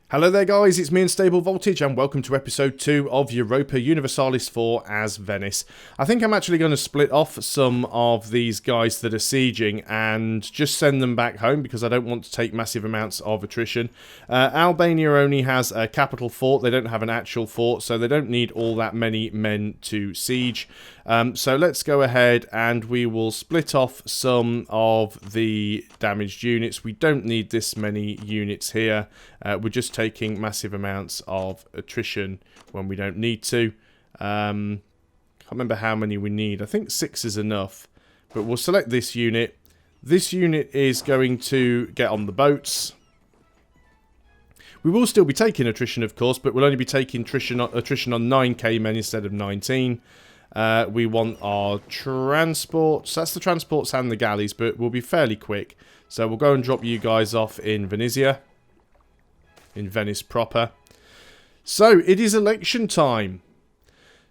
Hello there guys, it's me Unstable Voltage and welcome to episode 2 of Europa Universalis IV as Venice. I think I'm actually going to split off some of these guys that are sieging and just send them back home because I don't want to take massive amounts of attrition. Albania only has a capital fort, they don't have an actual fort, so they don't need all that many men to siege. So let's go ahead and we will split off some of the damaged units. We don't need this many units here. We're just taking massive amounts of attrition when we don't need to. Can't remember how many we need. I think 6 is enough. But we'll select this unit. This unit is going to get on the boats. We will still be taking attrition, of course, but we'll only be taking attrition on 9k men instead of 19. We want our transports. That's the transports and the galleys, but we'll be fairly quick. So we'll go and drop you guys off in Venezia. In Venice proper. So, it is election time.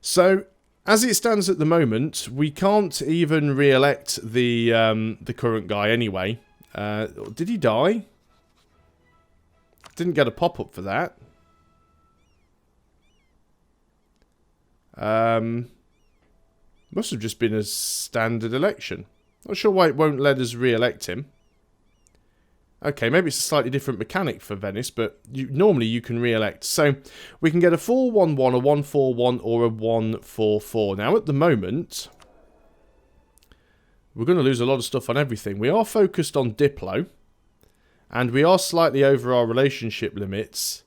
So, as it stands at the moment, we can't even re-elect the current guy anyway. Did he die? Didn't get a pop-up for that. Must have just been a standard election. Not sure why it won't let us re-elect him. Okay, maybe it's a slightly different mechanic for Venice, but normally you can re-elect. So, we can get a 4-1-1, a 1-4-1, or a 1-4-4. Now, at the moment, we're going to lose a lot of stuff on everything. We are focused on Diplo, and we are slightly over our relationship limits.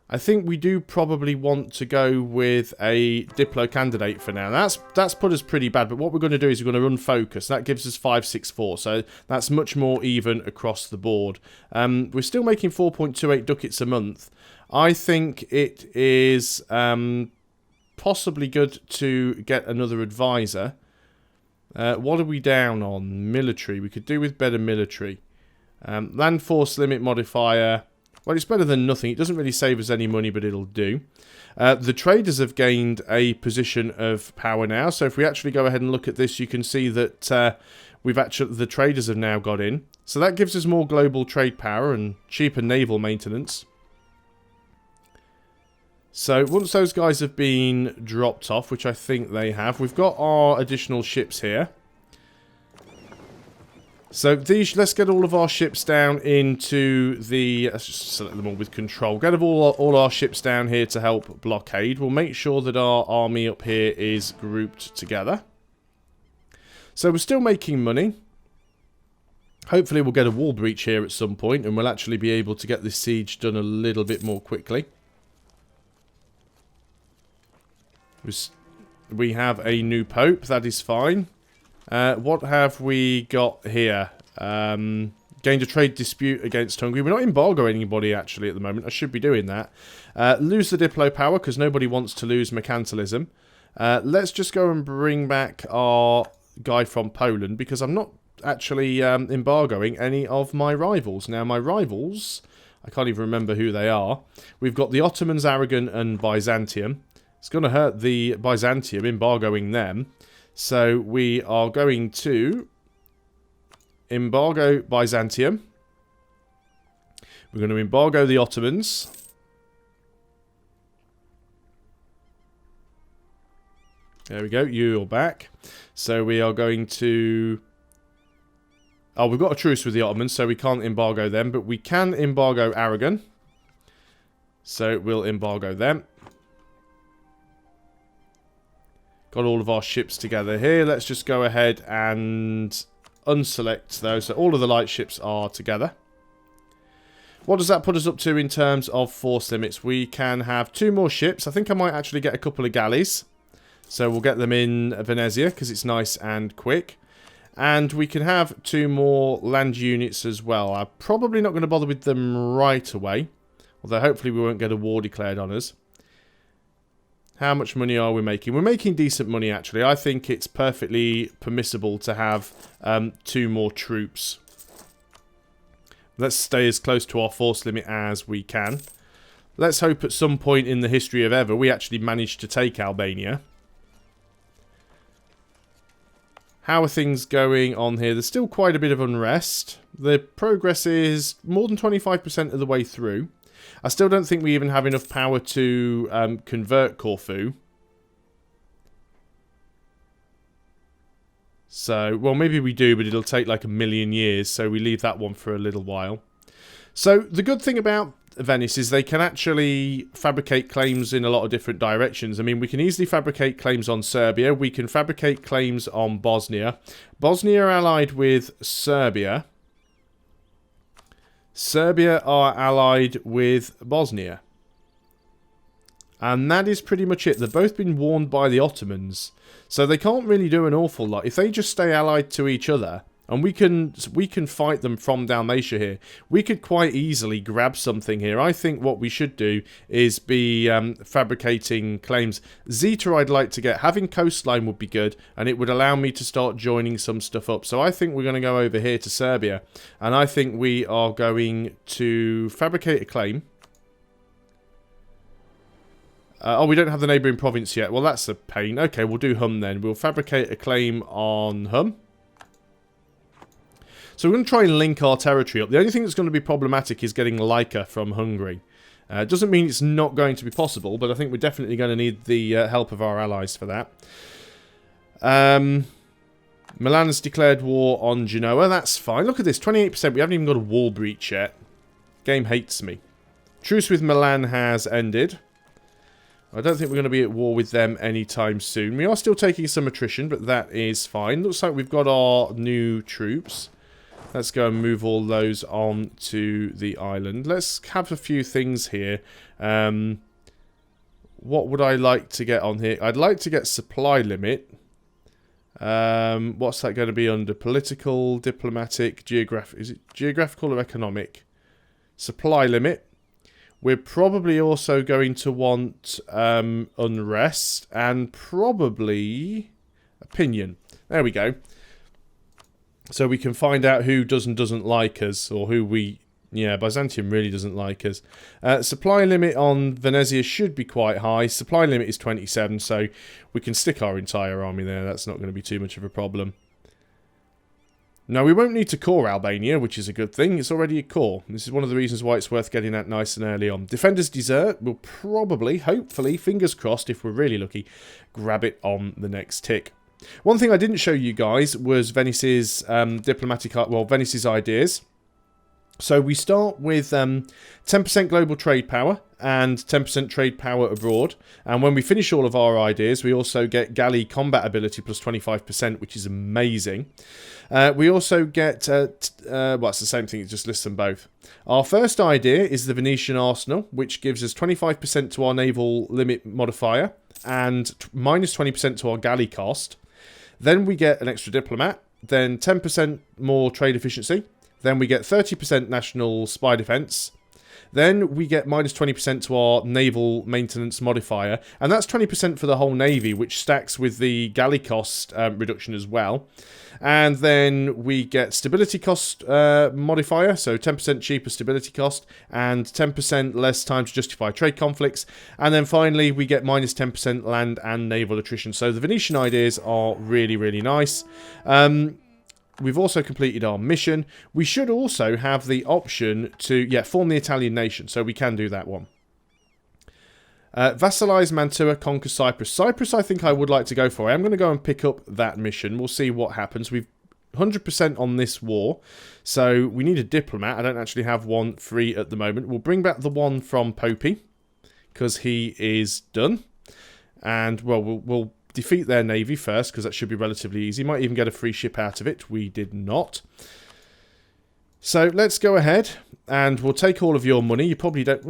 I think we do probably want to go with a Diplo candidate for now. That's put us pretty bad, but what we're going to do is we're going to run focus. That gives us 564, so that's much more even across the board. We're still making 4.28 ducats a month. I think it is possibly good to get another advisor. What are we down on? Military. We could do with better military. Land force limit modifier. Well, it's better than nothing. It doesn't really save us any money, but it'll do. The traders have gained a position of power now. So if we actually go ahead and look at this, you can see that the traders have now got in. So that gives us more global trade power and cheaper naval maintenance. So once those guys have been dropped off, which I think they have, we've got our additional ships here. So these, let's get all of our ships down into the, let's just select them all with control. Get all our ships down here to help blockade. We'll make sure that our army up here is grouped together. So we're still making money. Hopefully we'll get a wall breach here at some point and we'll actually be able to get this siege done a little bit more quickly. We have a new pope, that is fine. What have we got here? Gained a trade dispute against Hungary. We're not embargoing anybody actually at the moment. I should be doing that. Lose the Diplo power because nobody wants to lose mercantilism. Let's just go and bring back our guy from Poland because I'm not actually embargoing any of my rivals. Now my rivals, I can't even remember who they are. We've got the Ottomans, Aragon and Byzantium. It's going to hurt the Byzantium embargoing them. So we are going to embargo Byzantium. We're going to embargo the Ottomans. There we go, you're back. So we are going to... Oh, we've got a truce with the Ottomans, so we can't embargo them, but we can embargo Aragon. So we'll embargo them. Got all of our ships together here. Let's just go ahead and unselect those. So all of the light ships are together. What does that put us up to in terms of force limits? We can have 2 more ships. I think I might actually get a couple of galleys. So we'll get them in Venezia because it's nice and quick. And we can have 2 more land units as well. I'm probably not going to bother with them right away. Although hopefully we won't get a war declared on us. How much money are we making? We're making decent money, actually. I think it's perfectly permissible to have 2 more troops. Let's stay as close to our force limit as we can. Let's hope at some point in the history of ever we actually manage to take Albania. How are things going on here? There's still quite a bit of unrest. The progress is more than 25% of the way through. I still don't think we even have enough power to convert Corfu. So, well, maybe we do, but it'll take like 1,000,000 years, so we leave that one for a little while. So, the good thing about Venice is they can actually fabricate claims in a lot of different directions. I mean, we can easily fabricate claims on Serbia. We can fabricate claims on Bosnia. Bosnia are allied with Serbia. Serbia are allied with Bosnia. And that is pretty much it. They've both been warned by the Ottomans. So they can't really do an awful lot. If they just stay allied to each other, and we can fight them from Dalmatia here, we could quite easily grab something here. I think what we should do is be fabricating claims. Zeta I'd like to get. Having coastline would be good, and it would allow me to start joining some stuff up. So I think we're going to go over here to Serbia, and I think we are going to fabricate a claim. Oh, we don't have the neighbouring province yet. Well, that's a pain. Okay, we'll do Hum then. We'll fabricate a claim on Hum. So we're going to try and link our territory up. The only thing that's going to be problematic is getting Laika from Hungary. It doesn't mean it's not going to be possible, but I think we're definitely going to need the help of our allies for that. Milan has declared war on Genoa. That's fine. Look at this, 28%. We haven't even got a wall breach yet. Game hates me. Truce with Milan has ended. I don't think we're going to be at war with them anytime soon. We are still taking some attrition, but that is fine. Looks like we've got our new troops. Let's go and move all those on to the island. Let's have a few things here. What would I like to get on here? I'd like to get supply limit. What's that going to be under? Political, diplomatic, geographic. Is it geographical or economic? Supply limit. We're probably also going to want unrest and probably opinion. There we go. So we can find out who does and doesn't like us, or who we... Yeah, Byzantium really doesn't like us. Supply limit on Venezia should be quite high. Supply limit is 27, so we can stick our entire army there. That's not going to be too much of a problem. Now, we won't need to core Albania, which is a good thing. It's already a core. This is one of the reasons why it's worth getting that nice and early on. Defenders desert. We'll probably, hopefully, fingers crossed, if we're really lucky, grab it on the next tick. One thing I didn't show you guys was Venice's Venice's ideas. So we start with 10% global trade power and 10% trade power abroad. And when we finish all of our ideas, we also get galley combat ability plus 25%, which is amazing. We also get, well, it's the same thing, it just lists them both. Our first idea is the Venetian arsenal, which gives us 25% to our naval limit modifier and minus 20% to our galley cost. Then we get an extra diplomat, then 10% more trade efficiency. Then we get 30% national spy defense. Then we get minus 20% to our naval maintenance modifier. And that's 20% for the whole navy, which stacks with the galley cost reduction as well. And then we get stability cost modifier, so 10% cheaper stability cost and 10% less time to justify trade conflicts. And then finally, we get minus 10% land and naval attrition. So the Venetian ideas are really, really nice. We've also completed our mission. We should also have the option to, form the Italian nation, so we can do that one. Vassalize Mantua, conquer Cyprus. Cyprus I think I would like to go for. I'm going to go and pick up that mission. We'll see what happens. We've 100% on this war, so we need a diplomat. I don't actually have one free at the moment. We'll bring back the one from Popey, because he is done. And, well, we'll defeat their navy first, because that should be relatively easy. Might even get a free ship out of it. We did not. So let's go ahead, and we'll take all of your money. You probably don't...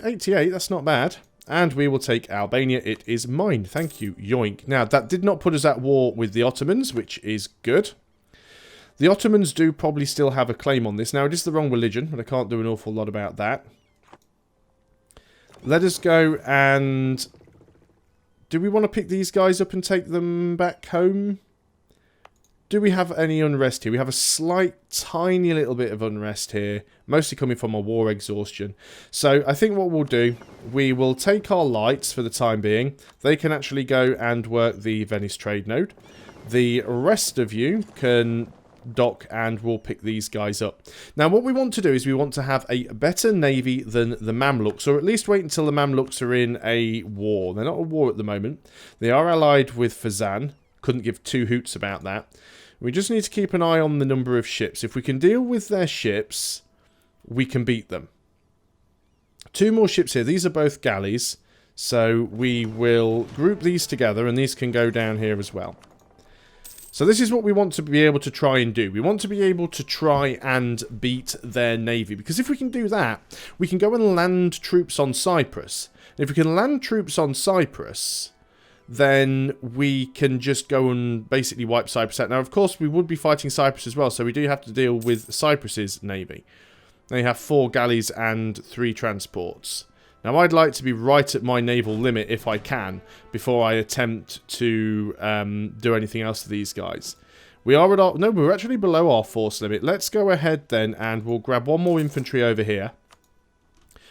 88, that's not bad. And we will take Albania. It is mine. Thank you. Yoink. Now, that did not put us at war with the Ottomans, which is good. The Ottomans do probably still have a claim on this. Now, it is the wrong religion, but I can't do an awful lot about that. Let us go and... Do we want to pick these guys up and take them back home? Do we have any unrest here? We have a slight, tiny little bit of unrest here. Mostly coming from our war exhaustion. So I think what we'll do, we will take our lights for the time being. They can actually go and work the Venice trade node. The rest of you can dock and we'll pick these guys up. Now what we want to do is we want to have a better navy than the Mamluks, or at least wait until the Mamluks are in a war. They're not at war at the moment. They are allied with Fezzan. Couldn't give two hoots about that. We just need to keep an eye on the number of ships. If we can deal with their ships, we can beat them. 2 more ships here. These are both galleys. So we will group these together, and these can go down here as well. So this is what we want to be able to try and do. We want to be able to try and beat their navy. Because if we can do that, we can go and land troops on Cyprus. And if we can land troops on Cyprus, then we can just go and basically wipe Cyprus out. Now, of course, we would be fighting Cyprus as well, so we do have to deal with Cyprus's navy. They have 4 galleys and 3 transports. Now, I'd like to be right at my naval limit, if I can, before I attempt to do anything else to these guys. We are at our... No, we're actually below our force limit. Let's go ahead then, and we'll grab 1 more infantry over here.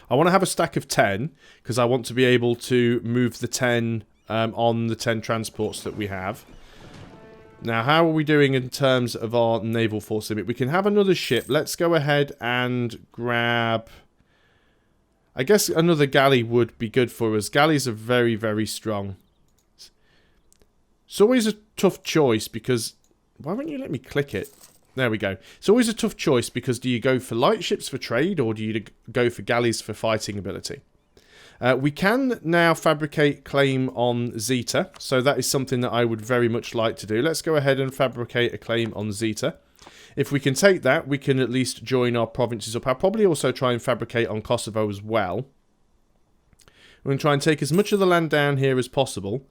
I want to have a stack of 10, because I want to be able to move the 10 on the 10 transports that we have. Now, how are we doing in terms of our naval force limit? We can have another ship. Let's go ahead and grab... I guess another galley would be good for us. Galleys are very, very strong. It's always a tough choice because... Why won't you let me click it? There we go. It's always a tough choice because do you go for light ships for trade or do you go for galleys for fighting ability? We can now fabricate claim on Zeta. So that is something that I would very much like to do. Let's go ahead and fabricate a claim on Zeta. If we can take that, we can at least join our provinces up. I'll probably also try and fabricate on Kosovo as well. We're going to try and take as much of the land down here as possible.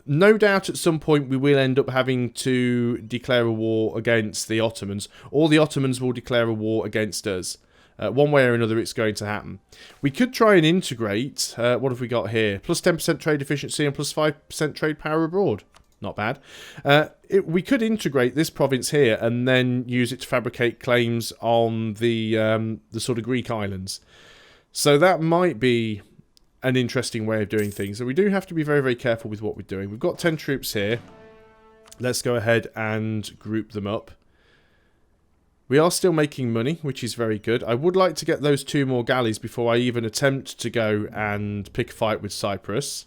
No doubt at some point we will end up having to declare a war against the Ottomans. Or the Ottomans will declare a war against us. One way or another it's going to happen. We could try and integrate. What have we got here? Plus 10% trade efficiency and plus 5% trade power abroad. Not bad. We could integrate this province here and then use it to fabricate claims on the sort of Greek islands. So that might be an interesting way of doing things. So we do have to be very, very careful with what we're doing. We've got 10 troops here. Let's go ahead and group them up. We are still making money, which is very good. I would like to get those 2 more galleys before I even attempt to go and pick a fight with Cyprus.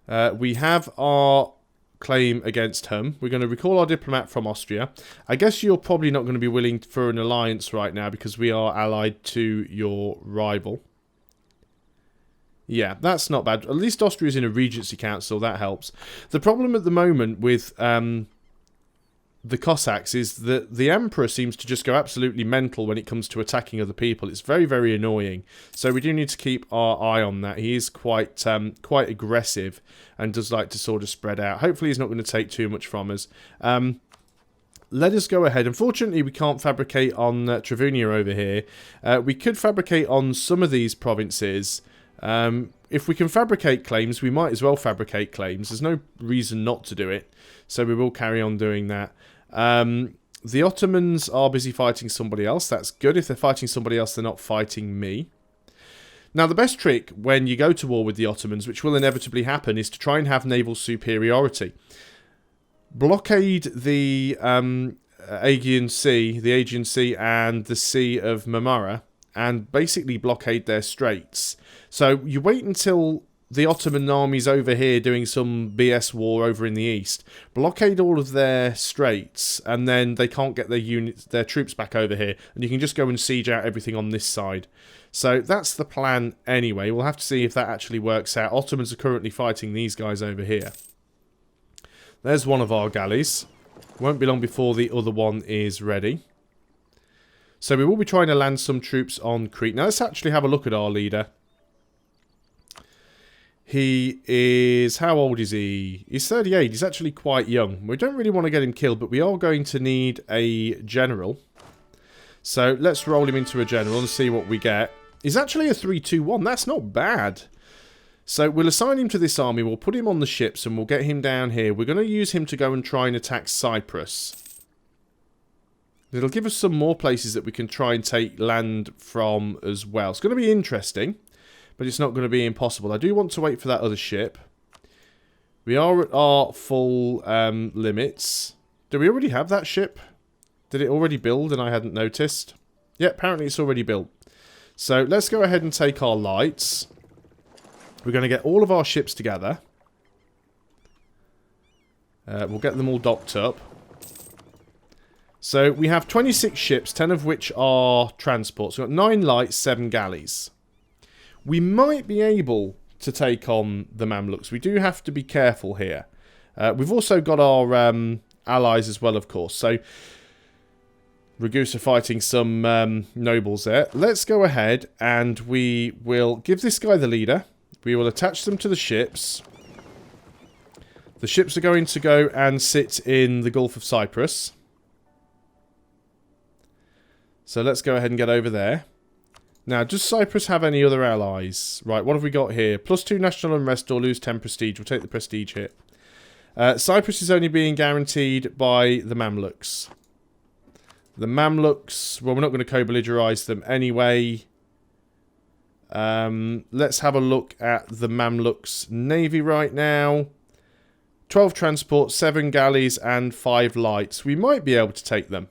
We have our claim against Hum. We're going to recall our diplomat from Austria. I guess you're probably not going to be willing for an alliance right now because we are allied to your rival. Yeah, that's not bad. At least Austria's in a regency council. That helps. The problem at the moment with the Cossacks is that the Emperor seems to just go absolutely mental when it comes to attacking other people. It's very, very annoying. So we do need to keep our eye on that. He is quite aggressive and does like to sort of spread out. Hopefully he's not going to take too much from us. Let us go ahead. Unfortunately, we can't fabricate on Travunia over here. We could fabricate on some of these provinces. If we can fabricate claims, we might as well fabricate claims. There's no reason not to do it. So we will carry on doing that. The Ottomans are busy fighting somebody else. That's good. If they're fighting somebody else, they're not fighting me. Now, the best trick when you go to war with the Ottomans, which will inevitably happen, is to try and have naval superiority. Blockade the Aegean Sea and the Sea of Marmara, and basically blockade their straits. So you wait until the Ottoman army's over here doing some BS war over in the east, blockade all of their straits, and then they can't get their troops back over here, and you can just go and siege out everything on this side. So that's the plan anyway. We'll have to see if that actually works out. Ottomans are currently fighting these guys over here. There's one of our galleys. Won't be long before the other one is ready. So we will be trying to land some troops on Crete. Now let's actually have a look at our leader. He is... How old is he? He's 38. He's actually quite young. We don't really want to get him killed, but we are going to need a general. So let's roll him into a general and see what we get. He's actually a 3-2-1. That's not bad. So we'll assign him to this army. We'll put him on the ships and we'll get him down here. We're going to use him to go and try and attack Cyprus. It'll give us some more places that we can try and take land from as well. It's going to be interesting, but it's not going to be impossible. I do want to wait for that other ship. We are at our full limits. Do we already have that ship? Did it already build and I hadn't noticed? Yeah, apparently it's already built. So let's go ahead and take our lights. We're going to get all of our ships together. We'll get them all docked up. So we have 26 ships, 10 of which are transports. We've got 9 lights, 7 galleys. We might be able to take on the Mamluks. We do have to be careful here. We've also got our allies as well, of course. So Ragusa fighting some nobles there. Let's go ahead and we will give this guy the leader. We will attach them to the ships. The ships are going to go and sit in the Gulf of Cyprus. So let's go ahead and get over there. Now, does Cyprus have any other allies? Right, what have we got here? +2 national unrest or lose 10 prestige. We'll take the prestige hit. Cyprus is only being guaranteed by the Mamluks. The Mamluks, well, we're not going to co-belligerize them anyway. Let's have a look at the Mamluks navy right now. 12 transports, 7 galleys, and 5 lights. We might be able to take them.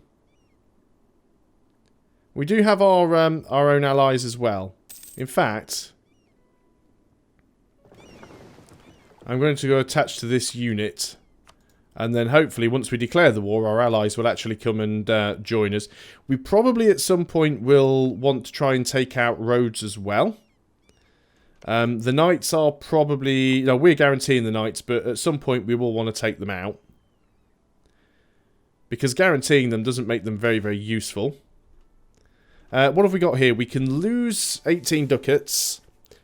We do have our own allies as well. In fact, I'm going to go attach to this unit. And then hopefully, once we declare the war, our allies will actually come and join us. We probably at some point will want to try and take out Rhodes as well. The Knights are probably... No, we're guaranteeing the Knights, but at some point we will want to take them out. Because guaranteeing them doesn't make them very, very useful. What have we got here? We can lose 18 ducats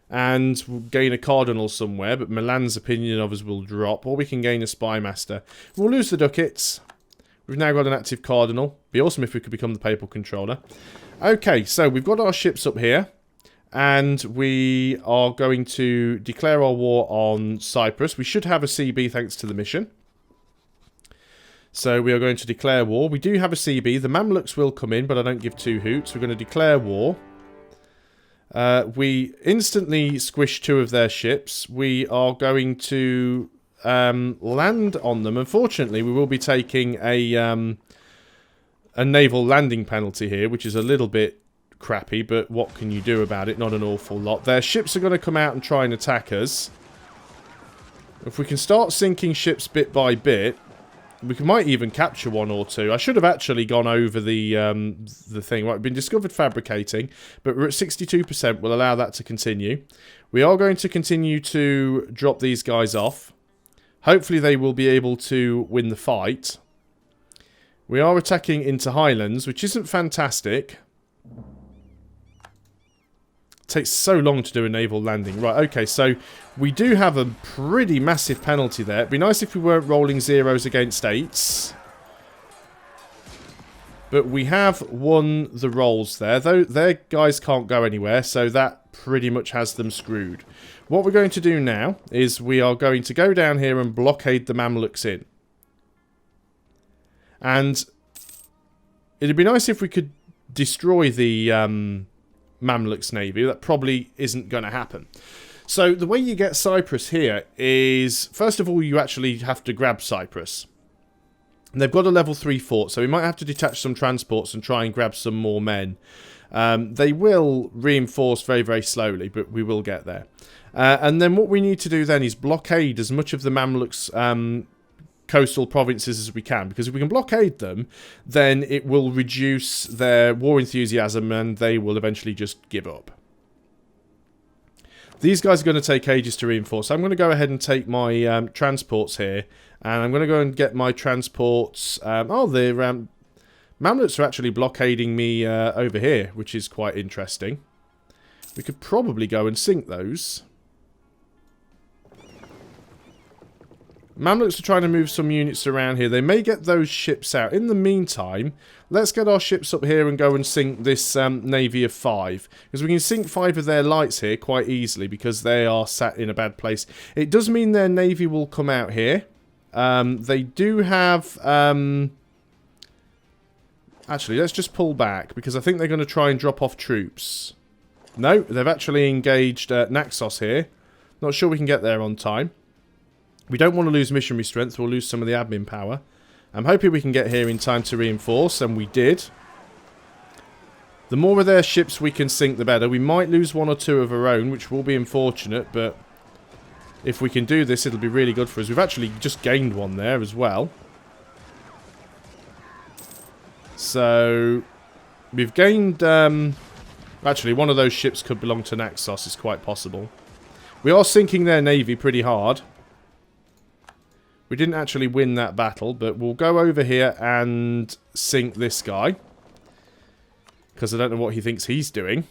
and we'll gain a cardinal somewhere, but Milan's opinion of us will drop. Or we can gain a spy master. We'll lose the ducats. We've now got an active cardinal. Be awesome if we could become the papal controller. Okay, so we've got our ships up here. And we are going to declare our war on Cyprus. We should have a CB thanks to the mission. So we are going to declare war. We do have a CB. The Mamluks will come in, but I don't give 2 hoots. We're going to declare war. We instantly squish 2 of their ships. We are going to land on them. Unfortunately, we will be taking a naval landing penalty here, which is a little bit crappy, but what can you do about it? Not an awful lot. Their ships are going to come out and try and attack us. If we can start sinking ships bit by bit, we might even capture 1 or 2. I should have actually gone over the thing. Right, we've been discovered fabricating, but we're at 62%. We'll allow that to continue. We are going to continue to drop these guys off. Hopefully they will be able to win the fight. We are attacking into Highlands, which isn't fantastic. Takes so long to do a naval landing. Right, okay, so we do have a pretty massive penalty there. It'd be nice if we weren't rolling zeros against 8s. But we have won the rolls there. Though their guys can't go anywhere, so that pretty much has them screwed. What we're going to do now is we are going to go down here and blockade the Mamluks in. And it'd be nice if we could destroy the Mamluks navy. That probably isn't going to happen. So the way you get Cyprus here is, first of all, you actually have to grab Cyprus. And they've got a level 3 fort, so we might have to detach some transports and try and grab some more men. They will reinforce very, very slowly, but we will get there. And then what we need to do then is blockade as much of the Mamluks coastal provinces as we can, because if we can blockade them, then it will reduce their war enthusiasm and they will eventually just give up. These guys are going to take ages to reinforce. So I'm going to go ahead and take my transports here, and I'm going to go and get my transports. The Mamluks are actually blockading me over here, which is quite interesting. We could probably go and sink those. Mamluks are trying to move some units around here. They may get those ships out. In the meantime, let's get our ships up here and go and sink this navy of 5. Because we can sink 5 of their lights here quite easily because they are sat in a bad place. It does mean their navy will come out here. They do have... Actually, let's just pull back because I think they're going to try and drop off troops. No, they've actually engaged Naxos here. Not sure we can get there on time. We don't want to lose missionary strength. We'll lose some of the admin power. I'm hoping we can get here in time to reinforce, and we did. The more of their ships we can sink, the better. We might lose one or two of our own, which will be unfortunate, but if we can do this, it'll be really good for us. We've actually just gained one there as well. So, we've gained... actually, one of those ships could belong to Naxos. It's quite possible. We are sinking their navy pretty hard. We didn't actually win that battle, but we'll go over here and sink this guy. Because I don't know what he thinks he's doing.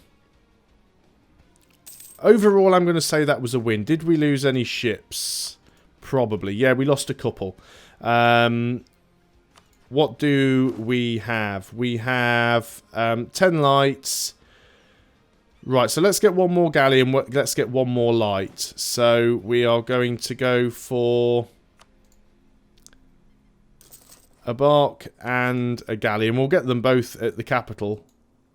Overall, I'm going to say that was a win. Did we lose any ships? Probably. Yeah, we lost a couple. What do we have? We have 10 lights. Right, so let's get one more galley and let's get one more light. So we are going to go for a bark and a galley. And we'll get them both at the capital.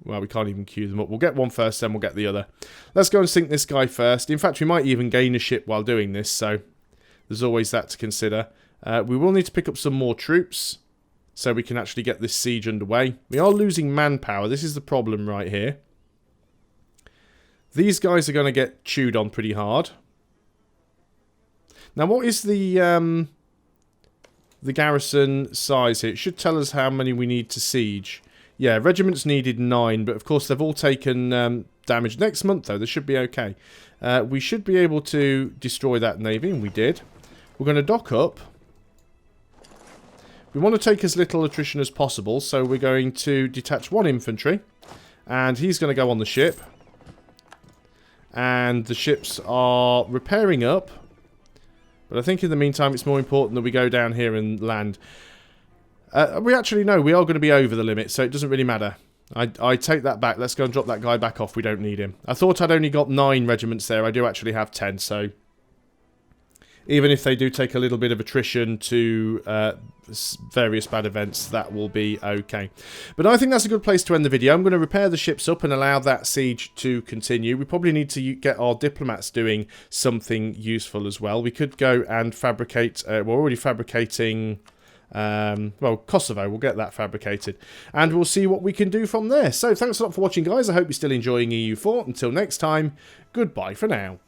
Well, we can't even queue them up. We'll get one first, then we'll get the other. Let's go and sink this guy first. In fact, we might even gain a ship while doing this, so there's always that to consider. We will need to pick up some more troops so we can actually get this siege underway. We are losing manpower. This is the problem right here. These guys are going to get chewed on pretty hard. Now, what is the garrison size here? It should tell us how many we need to siege. Yeah, regiments needed 9, but of course they've all taken damage. Next month, though, they should be okay. We should be able to destroy that navy, and we did. We're going to dock up. We want to take as little attrition as possible, so we're going to detach 1 infantry, and he's going to go on the ship. And the ships are repairing up, but I think in the meantime it's more important that we go down here and land. We actually know we are going to be over the limit, so it doesn't really matter. I take that back. Let's go and drop that guy back off. We don't need him. I thought I'd only got 9 regiments there. I do actually have 10, so even if they do take a little bit of attrition to various bad events, that will be okay. But I think that's a good place to end the video. I'm going to repair the ships up and allow that siege to continue. We probably need to get our diplomats doing something useful as well. We could go and fabricate... we're already fabricating... well, Kosovo, we'll get that fabricated. And we'll see what we can do from there. So, thanks a lot for watching, guys. I hope you're still enjoying EU4. Until next time, goodbye for now.